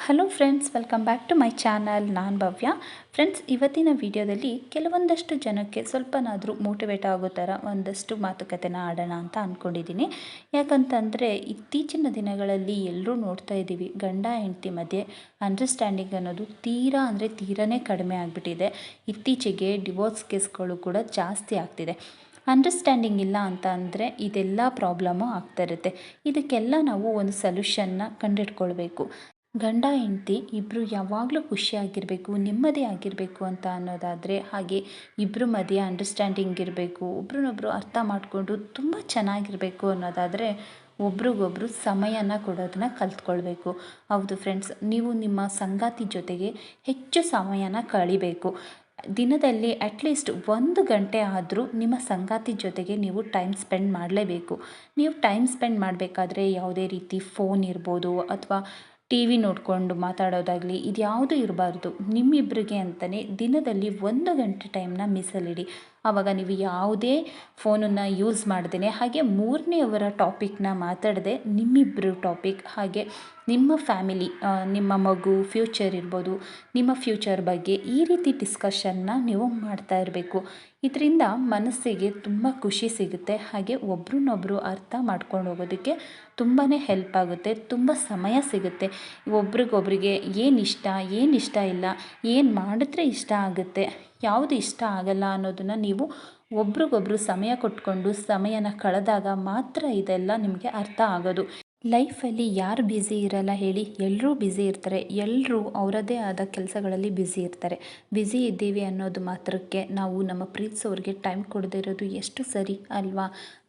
Hello friends, welcome back to my channel. ನಾನು Bhavya. Friends, ಇವತ್ತಿನ ವಿಡಿಯೋದಲ್ಲಿ ಕೆಲವೊಂದಷ್ಟು ಜನಕ್ಕೆ ಸ್ವಲ್ಪನಾದರೂ ಮೋಟಿವೇಟ್ ಆಗೋ ಥರ ಒಂದಷ್ಟು ಮಾತುಕತೆನ ಆಡೋಣ ಅಂತ ಅಂದ್ಕೊಂಡಿದ್ದೀನಿ. ಯಾಕಂತಂದರೆ ಇತ್ತೀಚಿನ ದಿನಗಳಲ್ಲಿ ಎಲ್ಲರೂ ನೋಡ್ತಾ ಇದ್ದೀವಿ, ಗಂಡ ಹೆಂಡತಿ ಮಧ್ಯೆ ಅಂಡರ್ಸ್ಟ್ಯಾಂಡಿಂಗ್ ಅನ್ನೋದು ತೀರನೇ ಕಡಿಮೆ ಆಗಿಬಿಟ್ಟಿದೆ. ಇತ್ತೀಚೆಗೆ ಡಿವೋರ್ಸ್ ಕೇಸ್ಗಳು ಕೂಡ ಜಾಸ್ತಿ ಆಗ್ತಿದೆ. ಅಂಡರ್ಸ್ಟ್ಯಾಂಡಿಂಗ್ ಇಲ್ಲ ಅಂತ ಅಂದರೆ ಇದೆಲ್ಲ ಪ್ರಾಬ್ಲಮ್ಮು ಆಗ್ತಾ ಇರುತ್ತೆ. ಇದಕ್ಕೆಲ್ಲ ನಾವು ಒಂದು ಸೊಲ್ಯೂಷನ್ನ ಕಂಡುಹಿಡ್ಕೊಳ್ಬೇಕು. ಗಂಡ ಹೆಂಡತಿ ಇಬ್ಬರು ಯಾವಾಗಲೂ ಖುಷಿಯಾಗಿರಬೇಕು, ನೆಮ್ಮದಿ ಆಗಿರಬೇಕು ಅಂತ ಅನ್ನೋದಾದರೆ, ಹಾಗೆ ಇಬ್ಬರು ಮಧ್ಯೆ ಅಂಡರ್ಸ್ಟ್ಯಾಂಡಿಂಗ್ ಇರಬೇಕು, ಒಬ್ರನ್ನೊಬ್ಬರು ಅರ್ಥ ಮಾಡಿಕೊಂಡು ತುಂಬ ಚೆನ್ನಾಗಿರಬೇಕು ಅನ್ನೋದಾದರೆ ಒಬ್ರಿಗೊಬ್ರು ಸಮಯನ ಕೊಡೋದನ್ನ ಕಲ್ತ್ಕೊಳ್ಬೇಕು. ಹೌದು ಫ್ರೆಂಡ್ಸ್, ನೀವು ನಿಮ್ಮ ಸಂಗಾತಿ ಜೊತೆಗೆ ಹೆಚ್ಚು ಸಮಯನ ಕಳಿಬೇಕು. ದಿನದಲ್ಲಿ ಅಟ್ಲೀಸ್ಟ್ 1 ಗಂಟೆ ಆದರೂ ನಿಮ್ಮ ಸಂಗಾತಿ ಜೊತೆಗೆ ನೀವು ಟೈಮ್ ಸ್ಪೆಂಡ್ ಮಾಡಲೇಬೇಕು. ನೀವು ಟೈಮ್ ಸ್ಪೆಂಡ್ ಮಾಡಬೇಕಾದ್ರೆ ಯಾವುದೇ ರೀತಿ ಫೋನ್ ಇರ್ಬೋದು ಅಥವಾ ಟಿ ವಿ ನೋಡಿಕೊಂಡು ಮಾತಾಡೋದಾಗಲಿ ಇದ್ಯಾವುದೂ ಇರಬಾರ್ದು. ನಿಮ್ಮಿಬ್ಬರಿಗೆ ಅಂತಲೇ ದಿನದಲ್ಲಿ 1 ಗಂಟೆ ಟೈಮ್ನ ಮೀಸಲಿಡಿ. ಆವಾಗ ನೀವು ಯಾವುದೇ ಫೋನನ್ನು ಯೂಸ್ ಮಾಡ್ದೇ, ಹಾಗೆ ಮೂರನೆಯವರ ಟಾಪಿಕ್ನ ಮಾತಾಡದೆ ನಿಮ್ಮಿಬ್ಬರು ಟಾಪಿಕ್, ಹಾಗೆ ನಿಮ್ಮ ಫ್ಯಾಮಿಲಿ, ನಿಮ್ಮ ಮಗು ಫ್ಯೂಚರ್ ಇರ್ಬೋದು, ನಿಮ್ಮ ಫ್ಯೂಚರ್ ಬಗ್ಗೆ ಈ ರೀತಿ ಡಿಸ್ಕಷನ್ನ ನೀವು ಮಾಡ್ತಾ ಇರಬೇಕು. ಇದರಿಂದ ಮನಸ್ಸಿಗೆ ತುಂಬ ಖುಷಿ ಸಿಗುತ್ತೆ, ಹಾಗೆ ಒಬ್ರನ್ನೊಬ್ಬರು ಅರ್ಥ ಮಾಡ್ಕೊಂಡು ಹೋಗೋದಕ್ಕೆ ತುಂಬಾ ಹೆಲ್ಪ್ ಆಗುತ್ತೆ. ತುಂಬ ಸಮಯ ಸಿಗುತ್ತೆ. ಒಬ್ರಿಗೊಬ್ರಿಗೆ ಏನು ಇಷ್ಟ ಇಲ್ಲ, ಏನು ಮಾಡಿದ್ರೆ ಇಷ್ಟ ಆಗುತ್ತೆ, ಯಾವುದು ಇಷ್ಟ ಆಗಲ್ಲ ಅನ್ನೋದನ್ನು ನೀವು ಒಬ್ರಿಗೊಬ್ರು ಸಮಯ ಕೊಟ್ಕೊಂಡು ಸಮಯನ ಕಳೆದಾಗ ಮಾತ್ರ ಇದೆಲ್ಲ ನಿಮಗೆ ಅರ್ಥ ಆಗೋದು. ಲೈಫಲ್ಲಿ ಯಾರು ಬ್ಯುಸಿ ಇರಲ್ಲ ಹೇಳಿ? ಎಲ್ಲರೂ ಬ್ಯುಸಿ ಇರ್ತಾರೆ. ಎಲ್ಲರೂ ಅವರದ್ದೇ ಆದ ಕೆಲಸಗಳಲ್ಲಿ ಬ್ಯುಸಿ ಇರ್ತಾರೆ. ಬ್ಯುಸಿ ಇದ್ದೀವಿ ಅನ್ನೋದು ಮಾತ್ರಕ್ಕೆ ನಾವು ನಮ್ಮ ಪ್ರೀತಿಸೋರಿಗೆ ಟೈಮ್ ಕೊಡದೇ ಇರೋದು ಎಷ್ಟು ಸರಿ ಅಲ್ವಾ?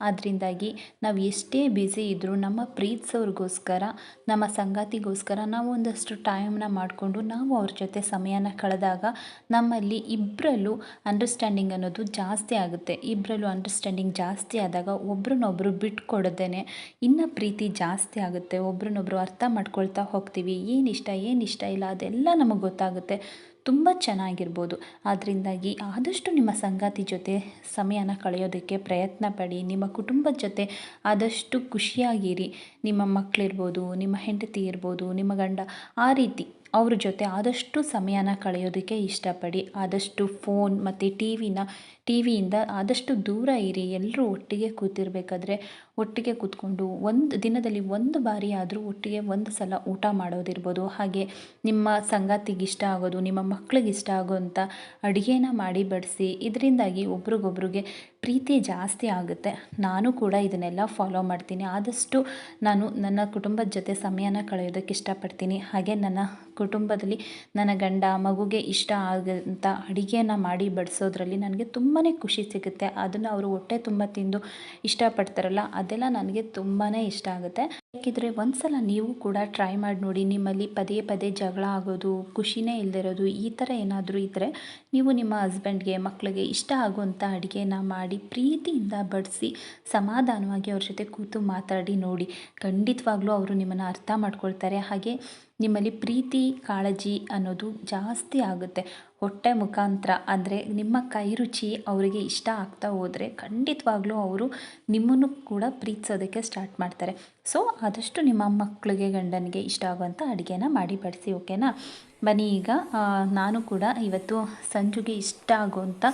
ಅದರಿಂದಾಗಿ ನಾವು ಎಷ್ಟೇ ಬ್ಯುಸಿ ಇದ್ದರೂ ನಮ್ಮ ಪ್ರೀತಿಸೋರಿಗೋಸ್ಕರ, ನಮ್ಮ ಸಂಗಾತಿಗೋಸ್ಕರ ನಾವು ಒಂದಷ್ಟು ಟೈಮ್ನ ಮಾಡಿಕೊಂಡು ನಾವು ಅವ್ರ ಜೊತೆ ಸಮಯನ ಕಳೆದಾಗ ನಮ್ಮಲ್ಲಿ ಇಬ್ಬರಲ್ಲೂ ಅಂಡರ್ಸ್ಟ್ಯಾಂಡಿಂಗ್ ಅನ್ನೋದು ಜಾಸ್ತಿ ಆಗುತ್ತೆ. ಇಬ್ಬರಲ್ಲೂ ಅಂಡರ್ಸ್ಟ್ಯಾಂಡಿಂಗ್ ಜಾಸ್ತಿ ಆದಾಗ ಒಬ್ರನ್ನೊಬ್ಬರು ಬಿಟ್ಕೊಡದೇನೆ ಇನ್ನು ಪ್ರೀತಿ ಜಾಸ್ತಿ ಆಗುತ್ತೆ. ಒಬ್ರನ್ನೊಬ್ಬರು ಅರ್ಥ ಮಾಡ್ಕೊಳ್ತಾ ಹೋಗ್ತೀವಿ. ಏನಿಷ್ಟ ಇಲ್ಲ ಅದೆಲ್ಲ ನಮಗೆ ಗೊತ್ತಾಗುತ್ತೆ. ತುಂಬ ಚೆನ್ನಾಗಿರ್ಬೋದು. ಅದರಿಂದಾಗಿ ಆದಷ್ಟು ನಿಮ್ಮ ಸಂಗಾತಿ ಜೊತೆ ಸಮಯನ ಕಳೆಯೋದಕ್ಕೆ ಪ್ರಯತ್ನ ಪಡಿ. ನಿಮ್ಮ ಕುಟುಂಬದ ಜೊತೆ ಆದಷ್ಟು ಖುಷಿಯಾಗಿರಿ. ನಿಮ್ಮ ಮಕ್ಕಳಿರ್ಬೋದು, ನಿಮ್ಮ ಹೆಂಡತಿ ಇರ್ಬೋದು, ನಿಮ್ಮ ಗಂಡ, ಆ ರೀತಿ ಅವ್ರ ಜೊತೆ ಆದಷ್ಟು ಸಮಯನ ಕಳೆಯೋದಕ್ಕೆ ಇಷ್ಟಪಡಿ. ಆದಷ್ಟು ಫೋನ್ ಮತ್ತು ಟಿವಿಯಿಂದ ಆದಷ್ಟು ದೂರ ಇರಿ. ಎಲ್ಲರೂ ಒಟ್ಟಿಗೆ ಕೂತಿರ್ಬೇಕಾದ್ರೆ ಒಟ್ಟಿಗೆ ಕೂತ್ಕೊಂಡು ದಿನದಲ್ಲಿ 1 ಬಾರಿ ಆದರೂ ಒಟ್ಟಿಗೆ 1 ಸಲ ಊಟ ಮಾಡೋದಿರ್ಬೋದು. ಹಾಗೆ ನಿಮ್ಮ ಸಂಗಾತಿಗೆ ಇಷ್ಟ ಆಗೋದು, ನಿಮ್ಮ ಮಕ್ಕಳಿಗೆ ಇಷ್ಟ ಆಗೋವಂಥ ಅಡುಗೆನ ಮಾಡಿ ಬಡಿಸಿ. ಇದರಿಂದಾಗಿ ಒಬ್ರಿಗೊಬ್ರಿಗೆ ಪ್ರೀತಿ ಜಾಸ್ತಿ ಆಗುತ್ತೆ. ನಾನು ಕೂಡ ಇದನ್ನೆಲ್ಲ ಫಾಲೋ ಮಾಡ್ತೀನಿ. ಆದಷ್ಟು ನಾನು ನನ್ನ ಕುಟುಂಬದ ಜೊತೆ ಸಮಯನ ಕಳೆಯೋದಕ್ಕೆ ಇಷ್ಟಪಡ್ತೀನಿ. ಹಾಗೆ ನನ್ನ ಕುಟುಂಬದಲ್ಲಿ ನನ್ನ ಗಂಡ ಮಗುಗೆ ಇಷ್ಟ ಆಗೋಂಥ ಅಡುಗೆನ ಮಾಡಿ ಬಡಿಸೋದ್ರಲ್ಲಿ ನನಗೆ ತುಂಬಾ ಖುಷಿ ಸಿಗುತ್ತೆ. ಅದನ್ನು ಅವರು ಹೊಟ್ಟೆ ತುಂಬ ತಿಂದು ಇಷ್ಟಪಡ್ತಾರಲ್ಲ, ಅದೆಲ್ಲ ನನಗೆ ತುಂಬಾ ಇಷ್ಟ ಆಗುತ್ತೆ. ಯಾಕಿದ್ರೆ ಒಂದು ಸಲ ನೀವು ಕೂಡ ಟ್ರೈ ಮಾಡಿ ನೋಡಿ. ನಿಮ್ಮಲ್ಲಿ ಪದೇ ಪದೇ ಜಗಳ ಆಗೋದು, ಖುಷಿನೇ ಇಲ್ಲದಿರೋದು, ಈ ಥರ ಏನಾದರೂ ಇದ್ದರೆ ನೀವು ನಿಮ್ಮ ಹಸ್ಬೆಂಡ್ಗೆ, ಮಕ್ಕಳಿಗೆ ಇಷ್ಟ ಆಗುವಂಥ ಅಡುಗೆನ ಮಾಡಿ ಪ್ರೀತಿಯಿಂದ ಬಡಿಸಿ ಸಮಾಧಾನವಾಗಿ ಅವ್ರ ಜೊತೆ ಕೂತು ಮಾತಾಡಿ ನೋಡಿ. ಖಂಡಿತವಾಗ್ಲೂ ಅವರು ನಿಮ್ಮನ್ನು ಅರ್ಥ ಮಾಡ್ಕೊಳ್ತಾರೆ. ಹಾಗೆ ನಿಮ್ಮಲ್ಲಿ ಪ್ರೀತಿ ಕಾಳಜಿ ಅನ್ನೋದು ಜಾಸ್ತಿ ಆಗುತ್ತೆ. ಹೊಟ್ಟೆ ಮುಖಾಂತರ ಅಂದರೆ ನಿಮ್ಮ ಕೈ ರುಚಿ ಅವರಿಗೆ ಇಷ್ಟ ಆಗ್ತಾ ಹೋದರೆ ಖಂಡಿತವಾಗ್ಲೂ ಅವರು ನಿಮ್ಮನ್ನು ಕೂಡ ಪ್ರೀತಿಸೋದಕ್ಕೆ ಸ್ಟಾರ್ಟ್ ಮಾಡ್ತಾರೆ. ಸೊ ಆದಷ್ಟು ನಿಮ್ಮ ಮಕ್ಕಳಿಗೆ, ಗಂಡನಿಗೆ ಇಷ್ಟ ಆಗುವಂಥ ಅಡುಗೆನ ಮಾಡಿ ಬಡಿಸಿ. ಓಕೆನಾ? ಬನ್ನಿ, ಈಗ ನಾನು ಕೂಡ ಇವತ್ತು ಸಂಜುಗೆ ಇಷ್ಟ ಆಗುವಂಥ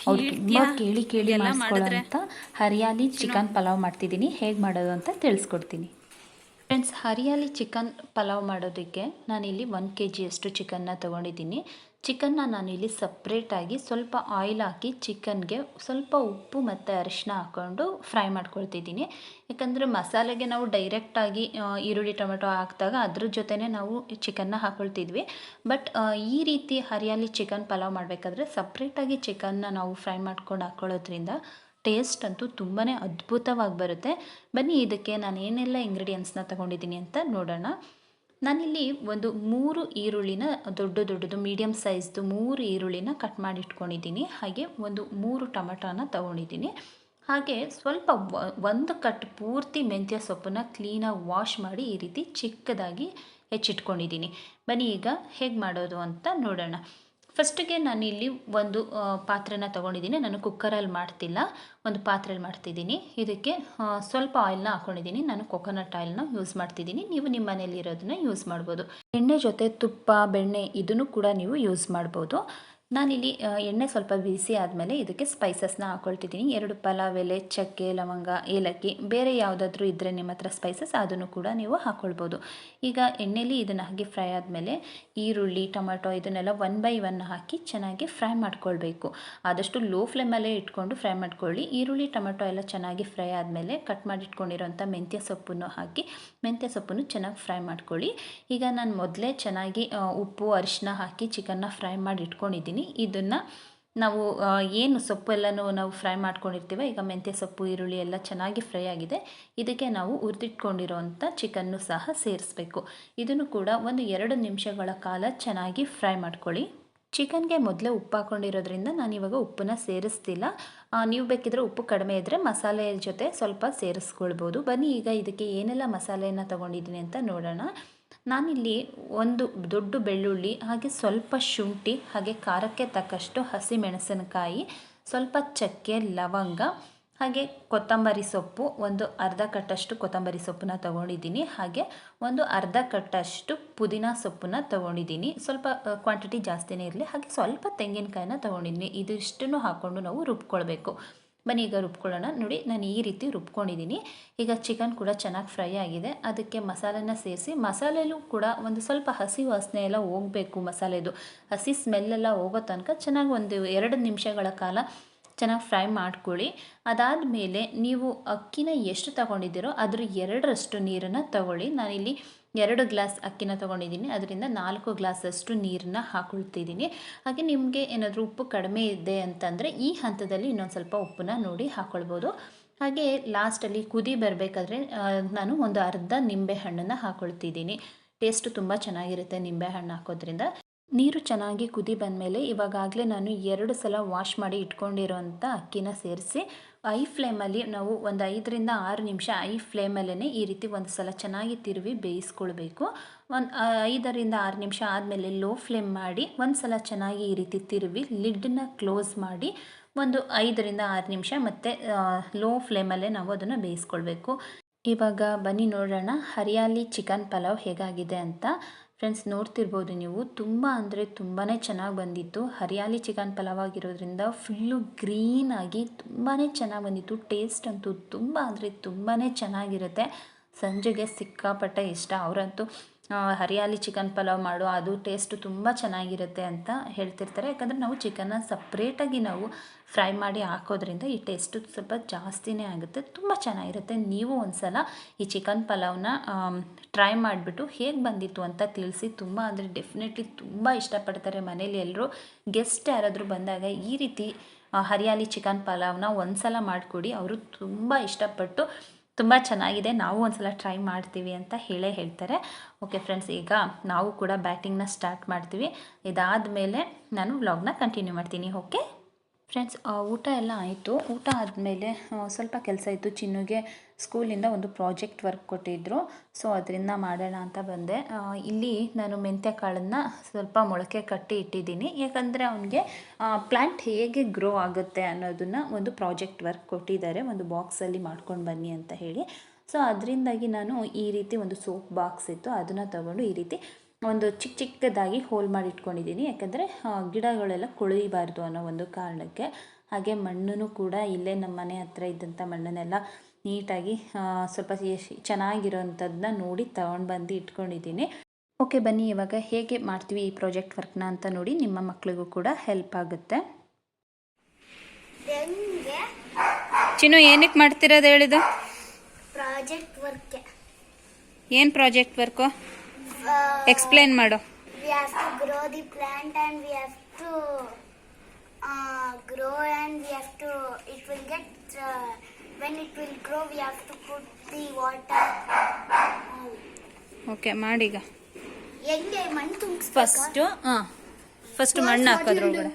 ಅವ್ರು ತುಂಬ ಕೇಳಿ ಮಾಡಿಸ್ಕೊಳ್ಳೋಂಥ ಹರಿಯಾಲಿ ಚಿಕನ್ ಪಲಾವ್ ಮಾಡ್ತಿದ್ದೀನಿ. ಹೇಗೆ ಮಾಡೋದು ಅಂತ ತಿಳಿಸ್ಕೊಡ್ತೀನಿ. ಫ್ರೆಂಡ್ಸ್, ಹರಿಯಾಲಿ ಚಿಕನ್ ಪಲಾವ್ ಮಾಡೋದಕ್ಕೆ ನಾನಿಲ್ಲಿ 1 kg ಚಿಕನ್ನ ತೊಗೊಂಡಿದ್ದೀನಿ. ಚಿಕನ್ನ ನಾನಿಲ್ಲಿ ಸಪ್ರೇಟಾಗಿ ಸ್ವಲ್ಪ ಆಯಿಲ್ ಹಾಕಿ ಚಿಕನ್ಗೆ ಸ್ವಲ್ಪ ಉಪ್ಪು ಮತ್ತು ಅರಿಶಿನ ಹಾಕ್ಕೊಂಡು ಫ್ರೈ ಮಾಡ್ಕೊಳ್ತಿದ್ದೀನಿ. ಯಾಕಂದರೆ ಮಸಾಲೆಗೆ ನಾವು ಡೈರೆಕ್ಟಾಗಿ ಈರುಳ್ಳಿ ಟೊಮೆಟೊ ಹಾಕಿದಾಗ ಅದ್ರ ಜೊತೆನೇ ನಾವು ಚಿಕನ್ನ ಹಾಕ್ಕೊಳ್ತಿದ್ವಿ. ಬಟ್ ಈ ರೀತಿ ಹರಿಯಾಲಿ ಚಿಕನ್ ಪಲಾವ್ ಮಾಡಬೇಕಾದ್ರೆ ಸಪ್ರೇಟಾಗಿ ಚಿಕನ್ನ ನಾವು ಫ್ರೈ ಮಾಡ್ಕೊಂಡು ಹಾಕ್ಕೊಳ್ಳೋದ್ರಿಂದ ಟೇಸ್ಟ್ ಅಂತೂ ತುಂಬಾ ಅದ್ಭುತವಾಗಿ ಬರುತ್ತೆ. ಬನ್ನಿ, ಇದಕ್ಕೆ ನಾನು ಏನೆಲ್ಲ ಇಂಗ್ರೀಡಿಯೆಂಟ್ಸ್ನ ತೊಗೊಂಡಿದ್ದೀನಿ ಅಂತ ನೋಡೋಣ. ನಾನಿಲ್ಲಿ ಒಂದು 3 ಈರುಳ್ಳಿನ ದೊಡ್ಡದು ಮೀಡಿಯಮ್ ಸೈಜ್ದು 3 ಈರುಳ್ಳಿನ ಕಟ್ ಮಾಡಿ ಇಟ್ಕೊಂಡಿದ್ದೀನಿ. ಹಾಗೆ ಒಂದು 3 ಟೊಮೆಟೊನ ತೊಗೊಂಡಿದ್ದೀನಿ. ಹಾಗೆ ಸ್ವಲ್ಪ 1 ಕಟ್ ಪೂರ್ತಿ ಮೆಂತ್ಯ ಸೊಪ್ಪನ್ನ ಕ್ಲೀನಾಗಿ ವಾಶ್ ಮಾಡಿ ಈ ರೀತಿ ಚಿಕ್ಕದಾಗಿ ಹೆಚ್ಚಿಟ್ಕೊಂಡಿದ್ದೀನಿ. ಬನ್ನಿ, ಈಗ ಹೇಗೆ ಮಾಡೋದು ಅಂತ ನೋಡೋಣ. ಫಸ್ಟಿಗೆ ನಾನಿಲ್ಲಿ ಒಂದು ಪಾತ್ರೆನ ತೊಗೊಂಡಿದ್ದೀನಿ. ನಾನು ಕುಕ್ಕರಲ್ಲಿ ಮಾಡ್ತಿಲ್ಲ, ಒಂದು ಪಾತ್ರೆಯಲ್ಲಿ ಮಾಡ್ತಿದ್ದೀನಿ. ಇದಕ್ಕೆ ಸ್ವಲ್ಪ ಆಯಿಲ್ನ ಹಾಕ್ಕೊಂಡಿದ್ದೀನಿ. ನಾನು ಕೊಕೊನಟ್ ಆಯಿಲ್ನ ಯೂಸ್ ಮಾಡ್ತಿದ್ದೀನಿ. ನೀವು ನಿಮ್ಮ ಮನೇಲಿರೋದನ್ನ ಯೂಸ್ ಮಾಡ್ಬೋದು. ಎಣ್ಣೆ ಜೊತೆ ತುಪ್ಪ, ಬೆಣ್ಣೆ ಇದನ್ನು ಕೂಡ ನೀವು ಯೂಸ್ ಮಾಡ್ಬೋದು. ನಾನಿಲ್ಲಿ ಎಣ್ಣೆ ಸ್ವಲ್ಪ ಬಿಸಿ ಆದಮೇಲೆ ಇದಕ್ಕೆ ಸ್ಪೈಸಸ್ನ ಹಾಕ್ಕೊಳ್ತಿದ್ದೀನಿ. 2 ಪಲಾವ್ ಎಲೆ, ಚಕ್ಕೆ, ಲವಂಗ, ಏಲಕ್ಕಿ, ಬೇರೆ ಯಾವುದಾದ್ರೂ ಇದ್ದರೆ ನಿಮ್ಮ ಹತ್ರ ಸ್ಪೈಸಸ್ ಅದನ್ನು ಕೂಡ ನೀವು ಹಾಕ್ಕೊಳ್ಬೋದು. ಈಗ ಎಣ್ಣೆಲಿ ಇದನ್ನು ಹಾಕಿ ಫ್ರೈ ಆದಮೇಲೆ ಈರುಳ್ಳಿ, ಟೊಮೆಟೊ ಇದನ್ನೆಲ್ಲ 1 ಬೈ 1 ಹಾಕಿ ಚೆನ್ನಾಗಿ ಫ್ರೈ ಮಾಡ್ಕೊಳ್ಬೇಕು. ಆದಷ್ಟು ಲೋ ಫ್ಲೇಮಲ್ಲೇ ಇಟ್ಕೊಂಡು ಫ್ರೈ ಮಾಡ್ಕೊಳ್ಳಿ. ಈರುಳ್ಳಿ, ಟೊಮೆಟೊ ಎಲ್ಲ ಚೆನ್ನಾಗಿ ಫ್ರೈ ಆದಮೇಲೆ ಕಟ್ ಮಾಡಿ ಇಟ್ಕೊಂಡಿರೋಂಥ ಮೆಂತ್ಯ ಸೊಪ್ಪನ್ನು ಹಾಕಿ ಮೆಂತ್ಯ ಸೊಪ್ಪನ್ನು ಚೆನ್ನಾಗಿ ಫ್ರೈ ಮಾಡ್ಕೊಳ್ಳಿ. ಈಗ ನಾನು ಮೊದಲೇ ಚೆನ್ನಾಗಿ ಉಪ್ಪು, ಅರಿಶಿನ ಹಾಕಿ ಚಿಕನ್ನ ಫ್ರೈ ಮಾಡಿ ಇಟ್ಕೊಂಡಿದ್ದೀನಿ. ಇದನ್ನು ನಾವು ಏನು ಸೊಪ್ಪೆಲ್ಲನೂ ನಾವು ಫ್ರೈ ಮಾಡ್ಕೊಂಡಿರ್ತೀವಿ. ಈಗ ಮೆಂತ್ಯ ಸೊಪ್ಪು, ಈರುಳ್ಳಿ ಎಲ್ಲ ಚೆನ್ನಾಗಿ ಫ್ರೈ ಆಗಿದೆ. ಇದಕ್ಕೆ ನಾವು ಹುರಿದಿಟ್ಕೊಂಡಿರೋಂಥ ಚಿಕನ್ನು ಸಹ ಸೇರಿಸ್ಬೇಕು. ಇದನ್ನು ಕೂಡ ಒಂದು 2 ನಿಮಿಷಗಳ ಕಾಲ ಚೆನ್ನಾಗಿ ಫ್ರೈ ಮಾಡ್ಕೊಳ್ಳಿ. ಚಿಕನ್ಗೆ ಮೊದಲೇ ಉಪ್ಪು ಹಾಕ್ಕೊಂಡಿರೋದ್ರಿಂದ ನಾನು ಇವಾಗ ಉಪ್ಪನ್ನ ಸೇರಿಸ್ತಿಲ್ಲ. ನೀವು ಬೇಕಿದ್ರೆ ಉಪ್ಪು ಕಡಿಮೆ ಇದ್ದರೆ ಮಸಾಲೆ ಜೊತೆ ಸ್ವಲ್ಪ ಸೇರಿಸ್ಕೊಳ್ಬೋದು. ಬನ್ನಿ ಈಗ ಇದಕ್ಕೆ ಏನೆಲ್ಲ ಮಸಾಲೆಯನ್ನು ತೊಗೊಂಡಿದ್ದೀನಿ ಅಂತ ನೋಡೋಣ. ನಾನಿಲ್ಲಿ ಒಂದು ದೊಡ್ಡ ಬೆಳ್ಳುಳ್ಳಿ, ಹಾಗೆ ಸ್ವಲ್ಪ ಶುಂಠಿ, ಹಾಗೆ ಖಾರಕ್ಕೆ ತಕ್ಕಷ್ಟು ಹಸಿಮೆಣಸಿನಕಾಯಿ, ಸ್ವಲ್ಪ ಚಕ್ಕೆ, ಲವಂಗ, ಹಾಗೆ ಕೊತ್ತಂಬರಿ ಸೊಪ್ಪು, ಒಂದು ಅರ್ಧ ಕಟ್ಟಷ್ಟು ಕೊತ್ತಂಬರಿ ಸೊಪ್ಪನ್ನ ತೊಗೊಂಡಿದ್ದೀನಿ. ಹಾಗೆ ಒಂದು ಅರ್ಧ ಕಟ್ಟಷ್ಟು ಪುದೀನ ಸೊಪ್ಪನ್ನ ತೊಗೊಂಡಿದ್ದೀನಿ. ಸ್ವಲ್ಪ ಕ್ವಾಂಟಿಟಿ ಜಾಸ್ತಿನೇ ಇರಲಿ. ಹಾಗೆ ಸ್ವಲ್ಪ ತೆಂಗಿನಕಾಯಿನ ತೊಗೊಂಡಿದ್ದೀನಿ. ಇದಿಷ್ಟನ್ನು ಹಾಕ್ಕೊಂಡು ನಾವು ರುಬ್ಕೊಳ್ಬೇಕು. ಬನ್ನಿ ಈಗ ರುಬ್ಕೊಳ್ಳೋಣ. ನೋಡಿ, ನಾನು ಈ ರೀತಿ ರುಬ್ಕೊಂಡಿದ್ದೀನಿ. ಈಗ ಚಿಕನ್ ಕೂಡ ಚೆನ್ನಾಗಿ ಫ್ರೈ ಆಗಿದೆ. ಅದಕ್ಕೆ ಮಸಾಲೆನ ಸೇರಿಸಿ, ಮಸಾಲೆಲೂ ಕೂಡ ಒಂದು ಸ್ವಲ್ಪ ಹಸಿ ವಾಸನೆ ಎಲ್ಲ ಹೋಗಬೇಕು. ಮಸಾಲೆದು ಹಸಿ ಸ್ಮೆಲ್ಲೆಲ್ಲ ಹೋಗೋ ತನಕ ಚೆನ್ನಾಗಿ ಒಂದು 2 ನಿಮಿಷಗಳ ಕಾಲ ಚೆನ್ನಾಗಿ ಫ್ರೈ ಮಾಡ್ಕೊಳ್ಳಿ. ಅದಾದಮೇಲೆ ನೀವು ಅಕ್ಕಿನ ಎಷ್ಟು ತೊಗೊಂಡಿದ್ದೀರೋ ಅದ್ರ 2ರಷ್ಟು ನೀರನ್ನು ತಗೊಳ್ಳಿ. ನಾನಿಲ್ಲಿ 2 ಗ್ಲಾಸ್ ಅಕ್ಕಿನ ತೊಗೊಂಡಿದ್ದೀನಿ. ಅದರಿಂದ 4 ಗ್ಲಾಸಷ್ಟು ನೀರನ್ನ ಹಾಕ್ಕೊಳ್ತಿದ್ದೀನಿ. ಹಾಗೆ ನಿಮಗೆ ಏನಾದರೂ ಉಪ್ಪು ಕಡಿಮೆ ಇದೆ ಅಂತಂದರೆ ಈ ಹಂತದಲ್ಲಿ ಇನ್ನೊಂದು ಸ್ವಲ್ಪ ಉಪ್ಪನ್ನ ನೋಡಿ ಹಾಕ್ಕೊಳ್ಬೋದು. ಹಾಗೆ ಲಾಸ್ಟಲ್ಲಿ ಕುದಿ ಬರಬೇಕಾದ್ರೆ ನಾನು ಒಂದು ಅರ್ಧ ನಿಂಬೆಹಣ್ಣನ್ನು ಹಾಕ್ಕೊಳ್ತಿದ್ದೀನಿ. ಟೇಸ್ಟು ತುಂಬ ಚೆನ್ನಾಗಿರುತ್ತೆ ನಿಂಬೆಹಣ್ಣು ಹಾಕೋದ್ರಿಂದ. ನೀರು ಚೆನ್ನಾಗಿ ಕುದಿ ಬಂದಮೇಲೆ ಇವಾಗಲೇ ನಾನು 2 ಸಲ ವಾಶ್ ಮಾಡಿ ಇಟ್ಕೊಂಡಿರೋಂಥ ಅಕ್ಕಿನ ಸೇರಿಸಿ ಐ ಫ್ಲೇಮಲ್ಲಿ ನಾವು ಒಂದು 5ರಿಂದ 6 ನಿಮಿಷ ಐ ಫ್ಲೇಮಲ್ಲೇ ಈ ರೀತಿ ಒಂದು ಸಲ ಚೆನ್ನಾಗಿ ತಿರುವಿ ಬೇಯಿಸ್ಕೊಳ್ಬೇಕು. ಒಂದು 5ರಿಂದ 6 ನಿಮಿಷ ಆದಮೇಲೆ ಲೋ ಫ್ಲೇಮ್ ಮಾಡಿ ಒಂದು ಸಲ ಚೆನ್ನಾಗಿ ಈ ರೀತಿ ತಿರುವಿ ಲಿಡ್ಡನ್ನ ಕ್ಲೋಸ್ ಮಾಡಿ ಒಂದು 5ರಿಂದ 6 ನಿಮಿಷ ಮತ್ತು ಲೋ ಫ್ಲೇಮಲ್ಲೇ ನಾವು ಅದನ್ನು ಬೇಯಿಸ್ಕೊಳ್ಬೇಕು. ಇವಾಗ ಬನ್ನಿ ನೋಡೋಣ ಹರಿಯಾಲಿ ಚಿಕನ್ ಪಲಾವ್ ಹೇಗಾಗಿದೆ ಅಂತ. ಫ್ರೆಂಡ್ಸ್, ನೋಡ್ತಿರ್ಬೋದು ನೀವು, ತುಂಬ ಅಂದರೆ ತುಂಬಾ ಚೆನ್ನಾಗಿ ಬಂದಿತ್ತು. ಹರಿಯಾಲಿ ಚಿಕನ್ ಪಲಾವ್ ಆಗಿರೋದ್ರಿಂದ ಫುಲ್ಲು ಗ್ರೀನಾಗಿ ತುಂಬಾ ಚೆನ್ನಾಗಿ ಬಂದಿತ್ತು. ಟೇಸ್ಟ್ ಅಂತೂ ತುಂಬ ಅಂದರೆ ತುಂಬಾ ಚೆನ್ನಾಗಿರುತ್ತೆ. ಸಂಜೆಗೆ ಸಿಕ್ಕಾಪಟ್ಟೆ ಇಷ್ಟ. ಅವರಂತೂ ಹರಿಯಾಲಿ ಚಿಕನ್ ಪಲಾವ್ ಮಾಡು, ಅದು ಟೇಸ್ಟು ತುಂಬ ಚೆನ್ನಾಗಿರುತ್ತೆ ಅಂತ ಹೇಳ್ತಿರ್ತಾರೆ. ಯಾಕಂದರೆ ನಾವು ಚಿಕನ್ನ ಸಪ್ರೇಟಾಗಿ ನಾವು ಫ್ರೈ ಮಾಡಿ ಹಾಕೋದ್ರಿಂದ ಈ ಟೇಸ್ಟು ಸ್ವಲ್ಪ ಜಾಸ್ತಿನೇ ಆಗುತ್ತೆ. ತುಂಬ ಚೆನ್ನಾಗಿರುತ್ತೆ. ನೀವು ಒಂದು ಸಲ ಈ ಚಿಕನ್ ಪಲಾವ್ನ ಟ್ರೈ ಮಾಡಿಬಿಟ್ಟು ಹೇಗೆ ಬಂದಿತ್ತು ಅಂತ ತಿಳಿಸಿ. ತುಂಬ ಅಂದರೆ ಡೆಫಿನೆಟ್ಲಿ ತುಂಬ ಇಷ್ಟಪಡ್ತಾರೆ ಮನೇಲಿ ಎಲ್ಲರೂ. ಗೆಸ್ಟ್ ಯಾರಾದರೂ ಬಂದಾಗ ಈ ರೀತಿ ಹರಿಯಾಲಿ ಚಿಕನ್ ಪಲಾವ್ನ ಒಂದು ಸಲ ಮಾಡಿಕೊಡಿ. ಅವರು ತುಂಬ ಇಷ್ಟಪಟ್ಟು ತುಂಬ ಚೆನ್ನಾಗಿದೆ, ನಾವು ಒಂದು ಸಲ ಟ್ರೈ ಮಾಡ್ತೀವಿ ಅಂತ ಹೇಳ್ತಾರೆ. ಓಕೆ ಫ್ರೆಂಡ್ಸ್, ಈಗ ನಾವು ಕೂಡ ಬ್ಯಾಟಿಂಗ್ನ ಸ್ಟಾರ್ಟ್ ಮಾಡ್ತೀವಿ. ಇದಾದ ಮೇಲೆ ನಾನು ವ್ಲಾಗ್ನ ಕಂಟಿನ್ಯೂ ಮಾಡ್ತೀನಿ. ಓಕೆ ಫ್ರೆಂಡ್ಸ್, ಊಟ ಎಲ್ಲ ಆಯಿತು. ಊಟ ಆದಮೇಲೆ ಸ್ವಲ್ಪ ಕೆಲಸ ಇತ್ತು. ಚಿನ್ನುಗೆ ಸ್ಕೂಲಿಂದ ಒಂದು ಪ್ರಾಜೆಕ್ಟ್ ವರ್ಕ್ ಕೊಟ್ಟಿದ್ದರು. ಸೊ ಅದರಿಂದ ಮಾಡೋಣ ಅಂತ ಬಂದೆ. ಇಲ್ಲಿ ನಾನು ಮೆಂತ್ಯ ಕಾಳನ್ನು ಸ್ವಲ್ಪ ಮೊಳಕೆ ಕಟ್ಟಿ ಇಟ್ಟಿದ್ದೀನಿ. ಯಾಕಂದರೆ ಅವನಿಗೆ ಪ್ಲ್ಯಾಂಟ್ ಹೇಗೆ ಗ್ರೋ ಆಗುತ್ತೆ ಅನ್ನೋದನ್ನು ಒಂದು ಪ್ರಾಜೆಕ್ಟ್ ವರ್ಕ್ ಕೊಟ್ಟಿದ್ದಾರೆ. ಒಂದು ಬಾಕ್ಸಲ್ಲಿ ಮಾಡ್ಕೊಂಡು ಬನ್ನಿ ಅಂತ ಹೇಳಿ. ಸೊ ಅದರಿಂದಾಗಿ ನಾನು ಈ ರೀತಿ ಒಂದು ಸೋಪ್ ಬಾಕ್ಸ್ ಇತ್ತು, ಅದನ್ನು ತಗೊಂಡು ಈ ರೀತಿ ಒಂದು ಚಿಕ್ಕದಾಗಿ ಹೋಲ್ ಮಾಡಿ ಇಟ್ಕೊಂಡಿದ್ದೀನಿ. ಯಾಕಂದರೆ ಗಿಡಗಳೆಲ್ಲ ಕೊಳೆಯಬಾರ್ದು ಅನ್ನೋ ಒಂದು ಕಾರಣಕ್ಕೆ. ಹಾಗೆ ಮಣ್ಣು ಕೂಡ ಇಲ್ಲೇ ನಮ್ಮ ಮನೆ ಹತ್ರ ಇದ್ದಂಥ ಮಣ್ಣನ್ನೆಲ್ಲ ನೀಟಾಗಿ ಸ್ವಲ್ಪ ಚೆನ್ನಾಗಿರೋಂಥದ್ದನ್ನ ನೋಡಿ ತಗೊಂಡು ಬಂದು ಇಟ್ಕೊಂಡಿದ್ದೀನಿ. ಓಕೆ ಬನ್ನಿ, ಇವಾಗ ಹೇಗೆ ಮಾಡ್ತೀವಿ ಈ ಪ್ರಾಜೆಕ್ಟ್ ವರ್ಕ್ನ ಅಂತ ನೋಡಿ. ನಿಮ್ಮ ಮಕ್ಕಳಿಗೂ ಕೂಡ ಹೆಲ್ಪ್ ಆಗುತ್ತೆ. ಚಿನ್ನು, ಏನಕ್ಕೆ ಮಾಡ್ತಿರೋದು ಹೇಳಿದ್ದು? Project work. ಏನು ಪ್ರಾಜೆಕ್ಟ್ ವರ್ಕು? ಎಕ್ಸ್ಪ್ಲೇನ್ ಮಾಡು. We have to grow the plant and we have to grow and we have to, it will get, when it will grow we have to put the water. Okay, ಮಾಡೀಗ. ಹೆಂಗೆ ಮಣ್ಣು ತುಂಬಿಸ್ಬೇಕು? First ಮಣ್ಣು ಹಾಕೋದ್ರೊಳಗಡೆ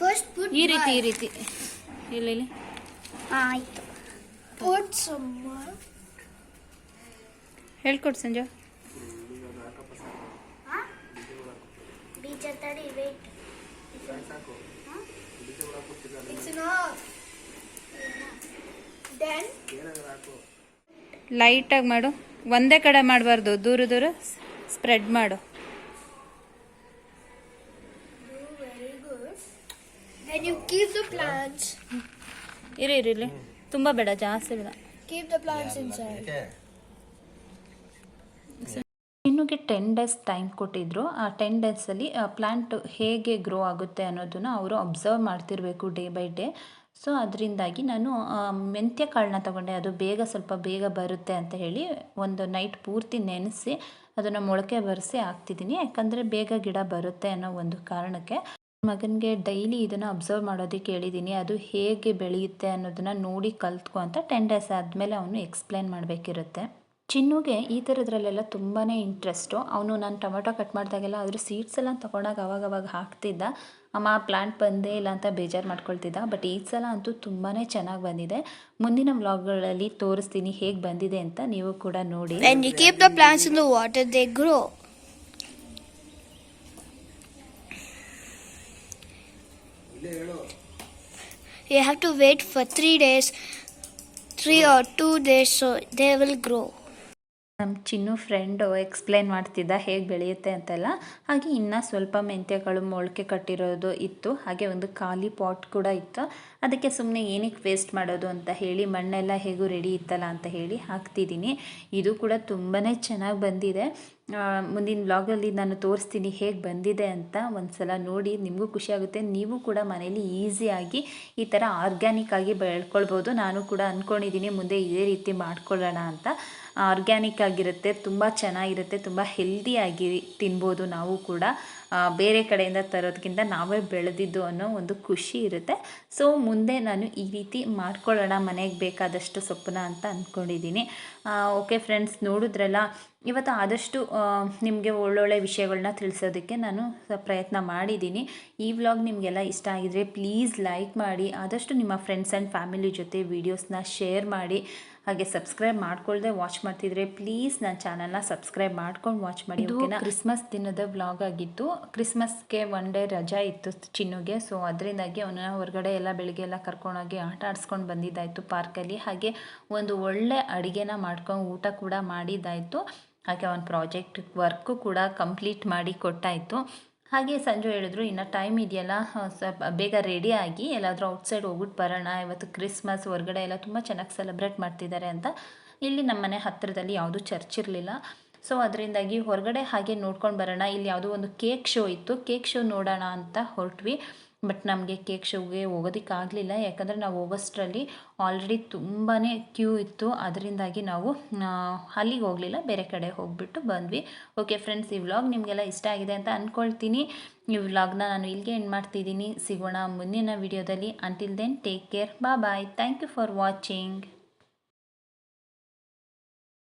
first ಪುಟ್ ಈ ರೀತಿ ಇಲ್ಲಿ. ಆಯಿತು, ಪುಟ್ some. ಹೇಳ್ಕೊಡು Sanju. Teacher ತಡಿ ವೇಟ್ It's enough. Then ಲೈಟಾಗಿ ಮಾಡು, ಒಂದೇ ಕಡೆ ಮಾಡಬಾರ್ದು, ದೂರ ದೂರ ಸ್ಪ್ರೆಡ್ ಮಾಡು. very good. Then you keep the plants. ಇರಿ ತುಂಬ ಬೇಡ, ಜಾಸ್ತಿ ಬೇಡ. Keep the plants inside. ಇನ್ನುಗೆ 10 days time ಕೊಟ್ಟಿದ್ರು. ಆ 10 ಡೇಸಲ್ಲಿ ಪ್ಲ್ಯಾಂಟ್ ಹೇಗೆ ಗ್ರೋ ಆಗುತ್ತೆ ಅನ್ನೋದನ್ನು ಅವರು ಅಬ್ಸರ್ವ್ ಮಾಡ್ತಿರಬೇಕು ಡೇ ಬೈ ಡೇ. ಸೊ ಅದರಿಂದಾಗಿ ನಾನು ಮೆಂತ್ಯ ಕಾಳನ್ನ ತೊಗೊಂಡೆ. ಅದು ಸ್ವಲ್ಪ ಬೇಗ ಬರುತ್ತೆ ಅಂತ ಹೇಳಿ ಒಂದು ನೈಟ್ ಪೂರ್ತಿ ನೆನೆಸಿ ಅದನ್ನು ಮೊಳಕೆ ಬರೆಸಿ ಹಾಕ್ತಿದ್ದೀನಿ. ಯಾಕಂದರೆ ಬೇಗ ಗಿಡ ಬರುತ್ತೆ ಅನ್ನೋ ಒಂದು ಕಾರಣಕ್ಕೆ. ಮಗನಿಗೆ ಡೈಲಿ ಇದನ್ನು ಅಬ್ಸರ್ವ್ ಮಾಡೋದಕ್ಕೆ ಹೇಳಿದ್ದೀನಿ. ಅದು ಹೇಗೆ ಬೆಳೆಯುತ್ತೆ ಅನ್ನೋದನ್ನು ನೋಡಿ ಕಲ್ತ್ಕೊ ಅಂತ 10 ಡೇಸ್ ಆದಮೇಲೆ ಅವನು ಎಕ್ಸ್ಪ್ಲೇನ್ ಮಾಡಬೇಕಿರುತ್ತೆ. ಚಿನ್ನುಗೆ ಈ ಥರದ್ರಲ್ಲೆಲ್ಲ ತುಂಬಾ ಇಂಟ್ರೆಸ್ಟು. ಅವನು ನಾನು ಟೊಮೆಟೊ ಕಟ್ ಮಾಡಿದಾಗೆಲ್ಲ ಅದ್ರ ಸೀಡ್ಸ್ ಎಲ್ಲ ತೊಗೊಂಡಾಗ ಅವಾಗವಾಗ ಹಾಕ್ತಿದ್ದ. ಅಮ್ಮ ಪ್ಲ್ಯಾಂಟ್ ಬಂದೇ ಇಲ್ಲ ಅಂತ ಬೇಜಾರು ಮಾಡ್ಕೊಳ್ತಿದ್ದ. ಬಟ್ ಈ ಸಲ ಅಂತೂ ತುಂಬಾ ಚೆನ್ನಾಗಿ ಬಂದಿದೆ. ಮುಂದಿನ ವ್ಲಾಗ್ಗಳಲ್ಲಿ ತೋರಿಸ್ತೀನಿ ಹೇಗೆ ಬಂದಿದೆ ಅಂತ, ನೀವು ಕೂಡ ನೋಡಿ. When you keep the plants in the water, they grow. You have to wait for 3 days, 3 or 2 days, so they will grow. ನಮ್ಮ ಚಿನ್ನು ಫ್ರೆಂಡು ಎಕ್ಸ್ಪ್ಲೇನ್ ಮಾಡ್ತಿದ್ದ ಹೇಗೆ ಬೆಳೆಯುತ್ತೆ ಅಂತೆಲ್ಲ. ಹಾಗೆ ಇನ್ನೂ ಸ್ವಲ್ಪ ಮೆಂತ್ಯಗಳು ಮೊಳಕೆ ಕಟ್ಟಿರೋದು ಇತ್ತು. ಹಾಗೆ ಒಂದು ಖಾಲಿ ಪಾಟ್ ಕೂಡ ಇತ್ತು. ಅದಕ್ಕೆ ಸುಮ್ಮನೆ ಏನಕ್ಕೆ ವೇಸ್ಟ್ ಮಾಡೋದು ಅಂತ ಹೇಳಿ ಮಣ್ಣೆಲ್ಲ ಹೇಗೂ ರೆಡಿ ಇತ್ತಲ್ಲ ಅಂತ ಹೇಳಿ ಹಾಕ್ತಿದ್ದೀನಿ. ಇದು ಕೂಡ ತುಂಬಾ ಚೆನ್ನಾಗಿ ಬಂದಿದೆ. ಮುಂದಿನ ವ್ಲಾಗಲ್ಲಿ ನಾನು ತೋರಿಸ್ತೀನಿ ಹೇಗೆ ಬಂದಿದೆ ಅಂತ. ಒಂದು ಸಲ ನೋಡಿ, ನಿಮಗೂ ಖುಷಿಯಾಗುತ್ತೆ. ನೀವು ಕೂಡ ಮನೇಲಿ ಈಸಿಯಾಗಿ ಈ ಥರ ಆರ್ಗ್ಯಾನಿಕ್ ಆಗಿ ಬೆಳ್ಕೊಳ್ಬೋದು. ನಾನು ಕೂಡ ಅಂದ್ಕೊಂಡಿದ್ದೀನಿ ಮುಂದೆ ಇದೇ ರೀತಿ ಮಾಡ್ಕೊಳ್ಳೋಣ ಅಂತ. ಆರ್ಗ್ಯಾನಿಕ್ ಆಗಿರುತ್ತೆ, ತುಂಬ ಚೆನ್ನಾಗಿರುತ್ತೆ, ತುಂಬ ಹೆಲ್ದಿಯಾಗಿ ತಿನ್ಬೋದು ನಾವು ಕೂಡ. ಬೇರೆ ಕಡೆಯಿಂದ ತರೋದಕ್ಕಿಂತ ನಾವೇ ಬೆಳೆದಿದ್ದು ಅನ್ನೋ ಒಂದು ಖುಷಿ ಇರುತ್ತೆ. ಸೊ ಮುಂದೆ ನಾನು ಈ ರೀತಿ ಮಾಡ್ಕೊಳ್ಳೋಣ ಮನೆಗೆ ಬೇಕಾದಷ್ಟು ಸೊಪ್ಪನ್ನ ಅಂತ ಅಂದ್ಕೊಂಡಿದ್ದೀನಿ. ಓಕೆ ಫ್ರೆಂಡ್ಸ್, ನೋಡಿದ್ರಲ್ಲ, ಇವತ್ತು ಆದಷ್ಟು ನಿಮಗೆ ಒಳ್ಳೊಳ್ಳೆ ವಿಷಯಗಳನ್ನ ತಿಳಿಸೋದಕ್ಕೆ ನಾನು ಪ್ರಯತ್ನ ಮಾಡಿದ್ದೀನಿ. ಈ ವ್ಲಾಗ್ ನಿಮಗೆಲ್ಲ ಇಷ್ಟ ಆಗಿದರೆ ಪ್ಲೀಸ್ ಲೈಕ್ ಮಾಡಿ. ಆದಷ್ಟು ನಿಮ್ಮ ಫ್ರೆಂಡ್ಸ್ ಆ್ಯಂಡ್ ಫ್ಯಾಮಿಲಿ ಜೊತೆ ವೀಡಿಯೋಸ್ನ ಶೇರ್ ಮಾಡಿ. ಹಾಗೆ ಸಬ್ಸ್ಕ್ರೈಬ್ ಮಾಡ್ಕೊಳ್ದೆ ವಾಚ್ ಮಾಡ್ತಿದ್ರೆ ಪ್ಲೀಸ್ ನನ್ನ ಚಾನಲ್ನ ಸಬ್ಸ್ಕ್ರೈಬ್ ಮಾಡ್ಕೊಂಡು ವಾಚ್ ಮಾಡಿ. ಓಕೆನಾ? ಕ್ರಿಸ್ಮಸ್ ದಿನದ ವ್ಲಾಗ್ ಆಗಿತ್ತು. ಕ್ರಿಸ್ಮಸ್ಗೆ 1 ಡೇ ರಜಾ ಇತ್ತು ಚಿನ್ನುಗೆ. ಸೊ ಅದರಿಂದಾಗಿ ಅವನ ಹೊರಗಡೆ ಎಲ್ಲ ಬೆಳಿಗ್ಗೆ ಎಲ್ಲ ಕರ್ಕೊಂಡೋಗಿ ಆಟ ಆಡಿಸ್ಕೊಂಡು ಬಂದಿದ್ದಾಯಿತು ಪಾರ್ಕಲ್ಲಿ. ಹಾಗೆ ಒಂದು ಒಳ್ಳೆ ಅಡುಗೆನ ಮಾಡ್ಕೊಂಡು ಊಟ ಕೂಡ ಮಾಡಿದ್ದಾಯಿತು. ಹಾಗೆ ಅವನ ಪ್ರಾಜೆಕ್ಟ್ ವರ್ಕು ಕೂಡ ಕಂಪ್ಲೀಟ್ ಮಾಡಿ ಕೊಟ್ಟಾಯಿತು. ಹಾಗೆ ಸಂಜೆ ಹೇಳಿದ್ರು, ಇನ್ನು ಟೈಮ್ ಇದೆಯಲ್ಲ, ಸ್ವಲ್ಪ ಬೇಗ ರೆಡಿ ಆಗಿ ಎಲ್ಲಾದರೂ ಔಟ್ಸೈಡ್ ಹೋಗ್ಬಿಟ್ಟು ಬರೋಣ, ಇವತ್ತು ಕ್ರಿಸ್ಮಸ್ ಹೊರಗಡೆ ಎಲ್ಲ ತುಂಬ ಚೆನ್ನಾಗಿ ಸೆಲೆಬ್ರೇಟ್ ಮಾಡ್ತಿದ್ದಾರೆ ಅಂತ. ಇಲ್ಲಿ ನಮ್ಮ ಮನೆ ಹತ್ತಿರದಲ್ಲಿ ಯಾವುದೂ ಚರ್ಚ್ ಇರಲಿಲ್ಲ. ಸೊ ಅದರಿಂದಾಗಿ ಹೊರಗಡೆ ಹಾಗೆ ನೋಡ್ಕೊಂಡು ಬರೋಣ. ಇಲ್ಲಿ ಯಾವುದೋ ಒಂದು ಕೇಕ್ ಶೋ ಇತ್ತು, ಕೇಕ್ ಶೋ ನೋಡೋಣ ಅಂತ ಹೊರಟ್ವಿ. ಬಟ್ ನಮಗೆ ಕೇಕ್ ಶೋಗೆ ಹೋಗೋದಕ್ಕಾಗಲಿಲ್ಲ. ಯಾಕಂದರೆ ನಾವು ಹೋಗೋಷ್ಟರಲ್ಲಿ ಆಲ್ರೆಡಿ ತುಂಬಾ ಕ್ಯೂ ಇತ್ತು. ಅದರಿಂದಾಗಿ ನಾವು ಅಲ್ಲಿಗೆ ಹೋಗಲಿಲ್ಲ, ಬೇರೆ ಕಡೆ ಹೋಗಿಬಿಟ್ಟು ಬಂದ್ವಿ. ಓಕೆ ಫ್ರೆಂಡ್ಸ್, ಈ ವ್ಲಾಗ್ ನಿಮಗೆಲ್ಲ ಇಷ್ಟ ಆಗಿದೆ ಅಂತ ಅಂದ್ಕೊಳ್ತೀನಿ. ಈ ವ್ಲಾಗ್ನ ನಾನು ಇಲ್ಲಿಗೆ ಎಂಡ್ ಮಾಡ್ತಿದ್ದೀನಿ. ಸಿಗೋಣ ಮುಂದಿನ ವಿಡಿಯೋದಲ್ಲಿ. Until then take care, bye. Thank you for watching.